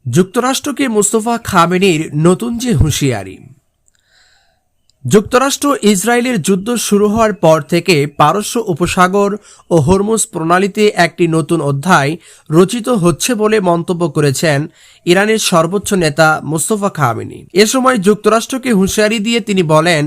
যুক্তরাষ্ট্রকে মোস্তফা খামেনির নতুন যে হুঁশিয়ারি। যুক্তরাষ্ট্র ইসরায়েলের যুদ্ধ শুরু হওয়ার পর থেকে পারস্য উপসাগর ও হরমুজ প্রণালীতে একটি নতুন অধ্যায় রচিত হচ্ছে বলে মন্তব্য করেছেন ইরানের সর্বোচ্চ নেতা মোস্তফা খামেনি। এ সময় যুক্তরাষ্ট্রকে হুঁশিয়ারি দিয়ে তিনি বলেন,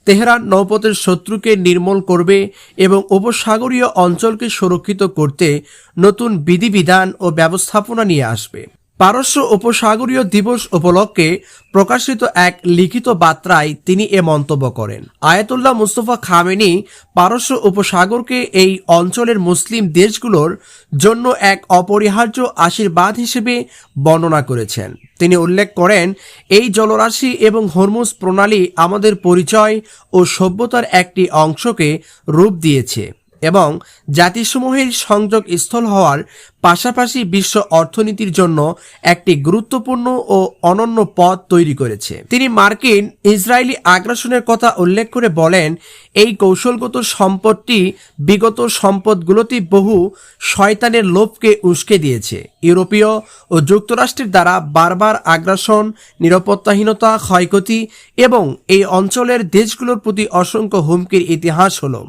তেহরান নৌপথের শত্রুকে নির্মূল করবে এবং উপসাগরীয় অঞ্চলকে সুরক্ষিত করতে নতুন বিধিবিধান ও ব্যবস্থাপনা নিয়ে আসবে। পারস্য উপসাগরীয় দিবস উপলক্ষে প্রকাশিত এক লিখিত বার্তায় তিনি এ মন্তব্য করেন। আয়াতুল্লাহ মুস্তফা খামেনি পারস্য উপসাগরকে এই অঞ্চলের মুসলিম দেশগুলোর জন্য এক অপরিহার্য আশীর্বাদ হিসেবে বর্ণনা করেছেন। তিনি উল্লেখ করেন, এই জলরাশি এবং হরমুজ প্রণালী আমাদের পরিচয় ও সভ্যতার একটি অংশকে রূপ দিয়েছে এবং জাতিসমূহের সংযোগ স্থল হওয়ার পাশাপাশি বিশ্ব অর্থনীতির জন্য একটি গুরুত্বপূর্ণ ও অনন্য পথ তৈরি করেছে। তিনি মার্কিন ইসরায়েলি আগ্রাসনের কথা উল্লেখ করে বলেন, এই কৌশলগত সম্পদটি বিগত সম্পদগুলোতে বহু শয়তানের লোভকে উস্কে দিয়েছে। ইউরোপীয় ও যুক্তরাষ্ট্রের দ্বারা বারবার আগ্রাসন, নিরাপত্তাহীনতা, ক্ষয়ক্ষতি এবং এই অঞ্চলের দেশগুলোর প্রতি অসংখ্য হুমকির ইতিহাস হলো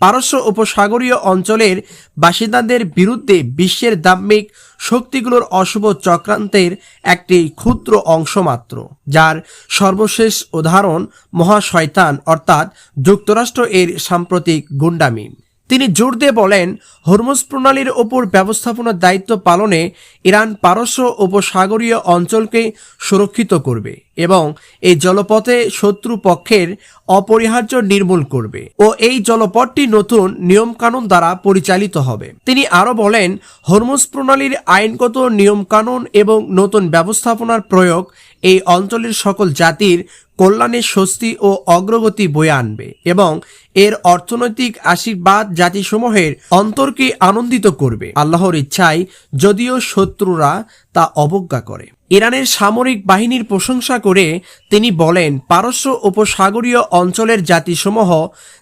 পারস্য উপসাগরীয় অঞ্চলের বাসিন্দাদের বিরুদ্ধে বিশ্বের দাম্ভিক শক্তিগুলোর অশুভ চক্রান্তের একটি ক্ষুদ্র অংশ মাত্র, যার সর্বশেষ উদাহরণ মহাশয়তান অর্থাৎ যুক্তরাষ্ট্র এর সাম্প্রতিক গুন্ডামি। তিনি জোর দিয়ে বলেন, হরমুজ প্রণালীর ওপর ব্যবস্থাপনার দায়িত্ব পালনে ইরান পারস্য উপসাগরীয় অঞ্চলকে সুরক্ষিত করবে এবং এই জলপথে শত্রু পক্ষের অপরিহার্য নির্মূল করবে ও এই জলপথটি নতুন নিয়মকানুন দ্বারা পরিচালিত হবে। তিনি আরও বলেন, হরমুজ প্রণালীর আইনগত নিয়মকানুন এবং নতুন ব্যবস্থাপনার প্রয়োগ এই অঞ্চলের সকল জাতির কল্যাণে স্বস্তি ও অগ্রগতি বয়ে আনবে এবং এর অর্থনৈতিক আশীর্বাদ জাতিসমূহের অন্তরকে আনন্দিত করবে, আল্লাহর ইচ্ছায়, যদিও শত্রুরা তা অবজ্ঞা করে। ইরানের সামরিক বাহিনীর প্রশংসা করে তিনি বলেন, পারস্য উপসাগরীয় অঞ্চলের জাতিসমূহ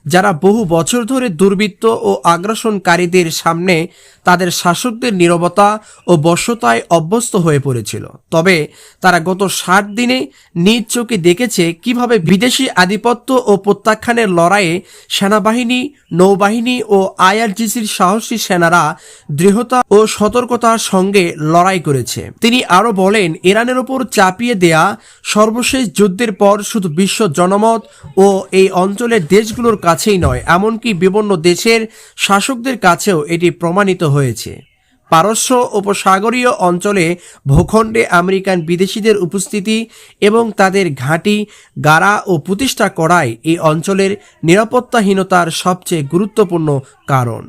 যারা বহু বছর ধরে দুর্বৃত্ত ও আগ্রাসনকারীদের সামনে তাদের শাসকদের নীরবতা ও বশ্যতায় অভ্যস্ত হয়ে পড়েছিল, তবে তারা গত 60 দিনে নিজ চোখে দেখেছে কিভাবে বিদেশি আধিপত্য ও প্রত্যাখ্যানের লড়াইয়ে সেনাবাহিনী, নৌবাহিনী ও আইআরজিসির সাহসী সেনারা দৃঢ়তা ও সতর্কতার সঙ্গে লড়াই করেছে। তিনি আরও বলেন, ইরানের ওপর চাপিয়ে দেয়া সর্বশেষ যুদ্ধের পর শুধু বিশ্ব জনমত ও এই অঞ্চলের দেশগুলোর কাছেই নয়, এমনকি বিভিন্ন দেশের শাসকদের কাছেও এটি প্রমাণিত হয়েছে। পারস্য উপসাগরীয় অঞ্চলে ভূখণ্ডে আমেরিকান বিদেশিদের উপস্থিতি এবং তাদের ঘাঁটি, গাড়া ও প্রতিষ্ঠা করাই এই অঞ্চলের নিরাপত্তাহীনতার সবচেয়ে গুরুত্বপূর্ণ কারণ।